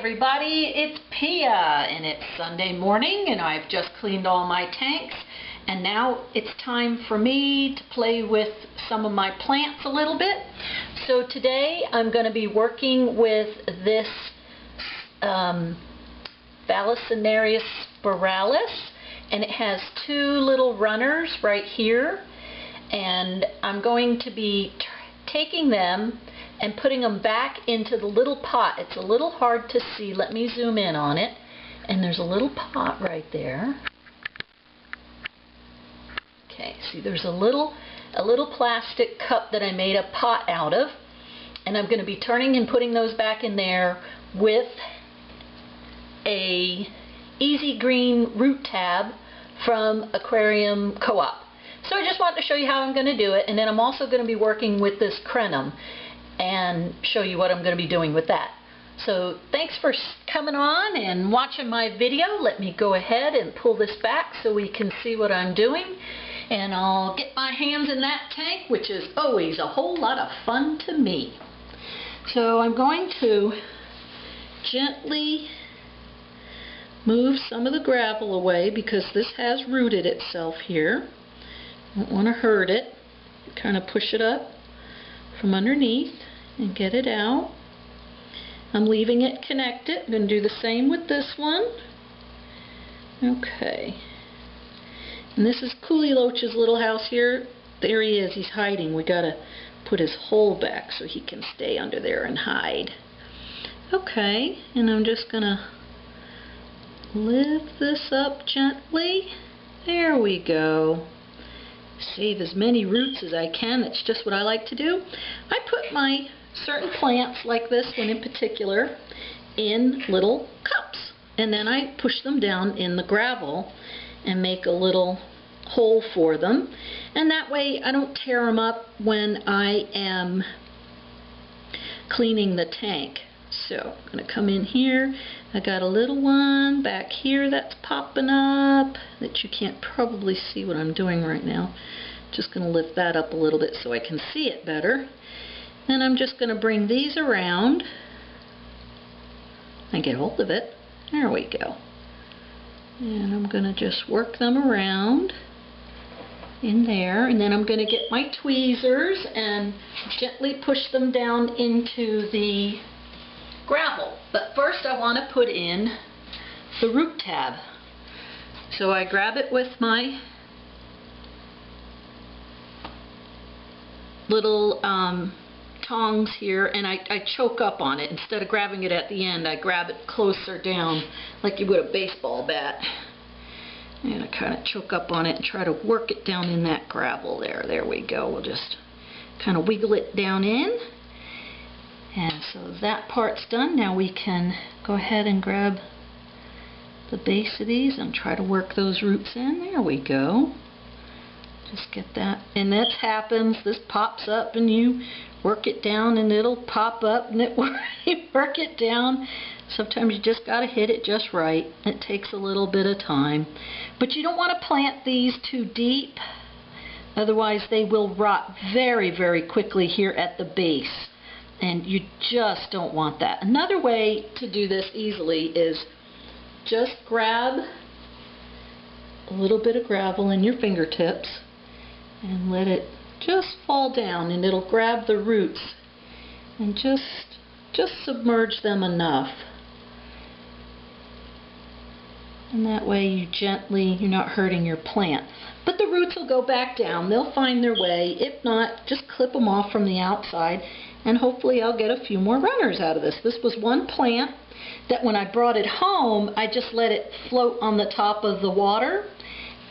everybody, it's Pia and it's Sunday morning and I've just cleaned all my tanks and now it's time for me to play with some of my plants a little bit. So today I'm going to be working with this Vallisneria spiralis, and it has two little runners right here, and I'm going to be taking them and putting them back into the little pot. It's a little hard to see. Let me zoom in on it. And there's a little pot right there. Okay, see there's a little plastic cup that I made a pot out of. And I'm going to be turning and putting those back in there with a easy green root tab from Aquarium Co-op. So I just wanted to show you how I'm going to do it, and then I'm also going to be working with this crenum and show you what I'm going to be doing with that. So thanks for coming on and watching my video. Let me go ahead and pull this back so we can see what I'm doing, and I'll get my hands in that tank, which is always a whole lot of fun to me. So I'm going to gently move some of the gravel away because this has rooted itself here. Don't want to hurt it. Kind of push it up from underneath and get it out. I'm leaving it connected. I'm going to do the same with this one. Okay. And this is Coolie Loach's little house here. There he is. He's hiding. We got to put his hole back so he can stay under there and hide. Okay. And I'm just going to lift this up gently. There we go. Save as many roots as I can. That's just what I like to do. I put my certain plants, like this one in particular, in little cups, and then I push them down in the gravel and make a little hole for them, and that way I don't tear them up when I am cleaning the tank. So I'm going to come in here. I got a little one back here that's popping up that you can't probably see what I'm doing right now. Just going to lift that up a little bit so I can see it better. Then I'm just going to bring these around and get hold of it. There we go. And I'm going to just work them around in there, and then I'm going to get my tweezers and gently push them down into the gravel. But first I want to put in the root tab. So I grab it with my little tongs here, and I choke up on it. Instead of grabbing it at the end, I grab it closer down like you would a baseball bat. And I kind of choke up on it and try to work it down in that gravel there. There we go. We'll just kind of wiggle it down in. And so that part's done. Now we can go ahead and grab the base of these and try to work those roots in. There we go. Just get that. And that happens. This pops up and you work it down and it'll pop up and you work it down. Sometimes you just got to hit it just right. It takes a little bit of time. But you don't want to plant these too deep. Otherwise they will rot very, very quickly here at the base. And you just don't want that. Another way to do this easily is just grab a little bit of gravel in your fingertips and let it just fall down, and it'll grab the roots and just submerge them enough. And that way you're not hurting your plant. But the roots will go back down. They'll find their way. If not, just clip them off from the outside. And hopefully I'll get a few more runners out of this. This was one plant that when I brought it home, I just let it float on the top of the water,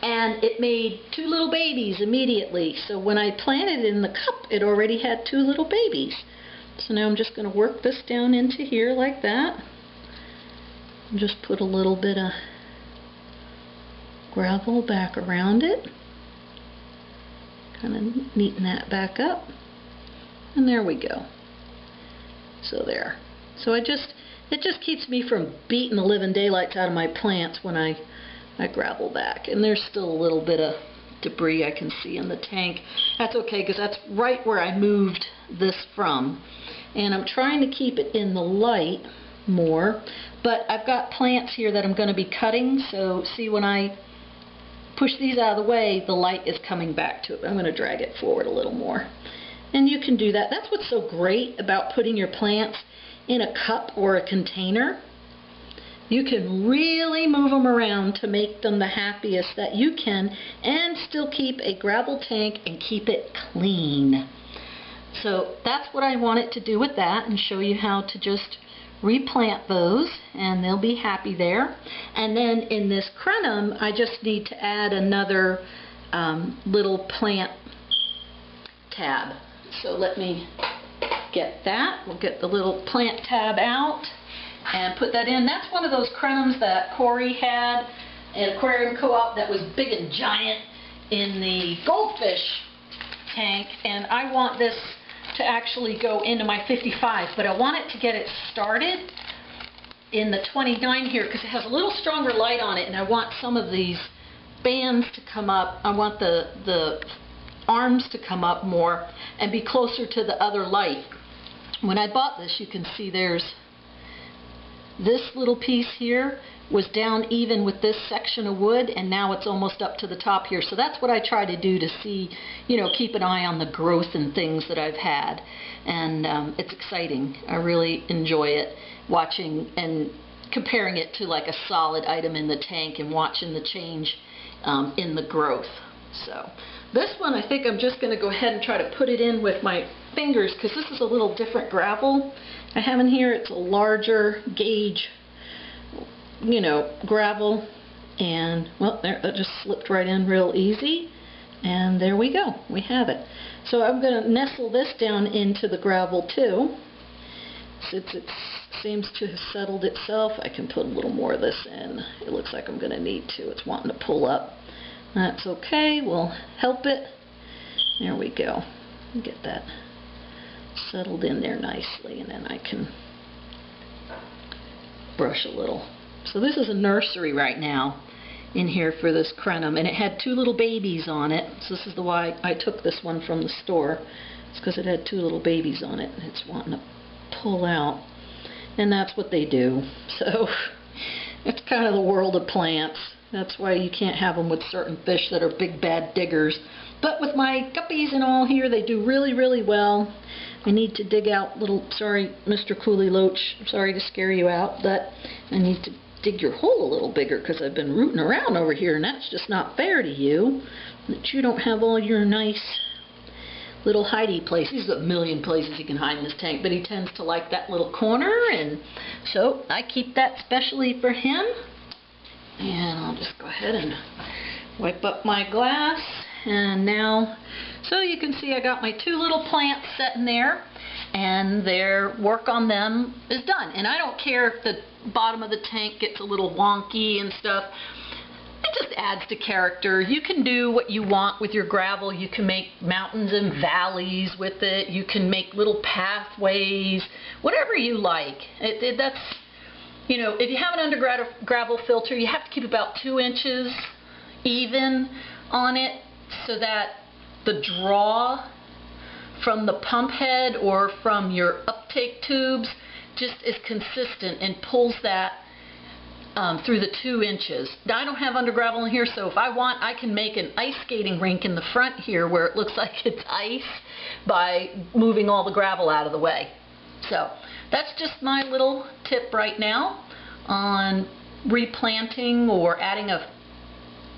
and it made two little babies immediately. So when I planted it in the cup, it already had two little babies. So now I'm just going to work this down into here like that. And just put a little bit of gravel back around it. Kind of neaten that back up. And there we go. So there. So it just keeps me from beating the living daylights out of my plants when I gravel back. And there's still a little bit of debris I can see in the tank. That's okay, because that's right where I moved this from. And I'm trying to keep it in the light more. But I've got plants here that I'm going to be cutting, so see, when I push these out of the way, the light is coming back to it. I'm going to drag it forward a little more. And you can do that. That's what's so great about putting your plants in a cup or a container. You can really move them around to make them the happiest that you can and still keep a gravel tank and keep it clean. So that's what I wanted to do with that, and show you how to just replant those, and they'll be happy there. And then in this crenum, I just need to add another little plant tab. So let me get that. We'll get the little plant tab out and put that in. That's one of those crenums that Corey had at Aquarium Co-op that was big and giant in the goldfish tank, and I want this to actually go into my 55, but I want it to get it started in the 29 here because it has a little stronger light on it, and I want some of these bands to come up. I want the arms to come up more and be closer to the other light. When I bought this, you can see there's this little piece here was down even with this section of wood, and now it's almost up to the top here. So that's what I try to do to see, you know, keep an eye on the growth and things that I've had. And it's exciting. I really enjoy it, watching and comparing it to like a solid item in the tank and watching the change in the growth. So this one, I think I'm just going to go ahead and try to put it in with my fingers because this is a little different gravel I have in here. It's a larger gauge, you know, gravel, and well, there, that just slipped right in real easy, and there we go, we have it. So I'm going to nestle this down into the gravel too. Since it seems to have settled itself, I can put a little more of this in. It looks like I'm going to need to. It's wanting to pull up. That's okay, we'll help it. There we go. Get that settled in there nicely, and then I can brush a little. So this is a nursery right now in here for this crenum, and it had two little babies on it. So this is the why I took this one from the store. It's because it had two little babies on it, and it's wanting to pull out. And that's what they do. So it's kind of the world of plants. That's why you can't have them with certain fish that are big bad diggers. But with my guppies and all here, they do really, really well. I need to dig out little, sorry, Mr. Cooley Loach, I'm sorry to scare you out, but I need to dig your hole a little bigger because I've been rooting around over here, and that's just not fair to you, that you don't have all your nice little hidey places. There's a million places he can hide in this tank, but he tends to like that little corner, and so I keep that specially for him. And I'll just go ahead and wipe up my glass. And now, so you can see I got my two little plants sitting there, and their work on them is done. And I don't care if the bottom of the tank gets a little wonky and stuff. It just adds to character. You can do what you want with your gravel. You can make mountains and valleys with it. You can make little pathways, whatever you like. That's, you know, if you have an underground gravel filter, you have to keep about 2 inches even on it so that the draw from the pump head or from your uptake tubes just is consistent and pulls that through the 2 inches. Now, I don't have undergravel in here, so if I want, I can make an ice skating rink in the front here where it looks like it's ice by moving all the gravel out of the way. So that's just my little tip right now on replanting or adding a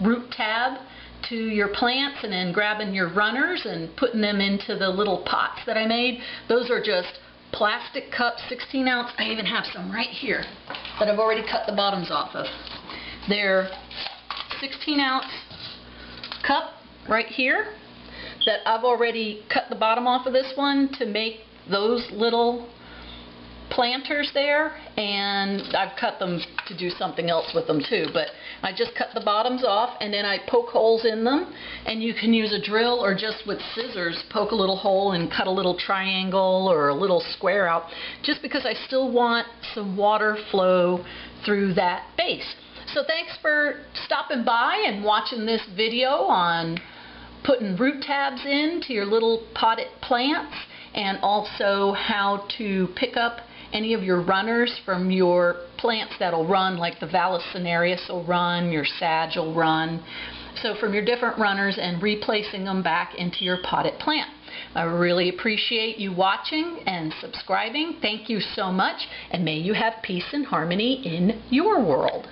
root tab to your plants, and then grabbing your runners and putting them into the little pots that I made. Those are just plastic cups, 16 ounce. I even have some right here that I've already cut the bottoms off of. They're 16 ounce cup right here that I've already cut the bottom off of this one to make those little planters there, and I've cut them to do something else with them too, but I just cut the bottoms off, and then I poke holes in them, and you can use a drill or just with scissors poke a little hole and cut a little triangle or a little square out, just because I still want some water flow through that base. So thanks for stopping by and watching this video on putting root tabs into your little potted plants, and also how to pick up any of your runners from your plants that'll run, like the Vallisneris will run, your Sag will run. So from your different runners and replacing them back into your potted plant. I really appreciate you watching and subscribing. Thank you so much, and may you have peace and harmony in your world.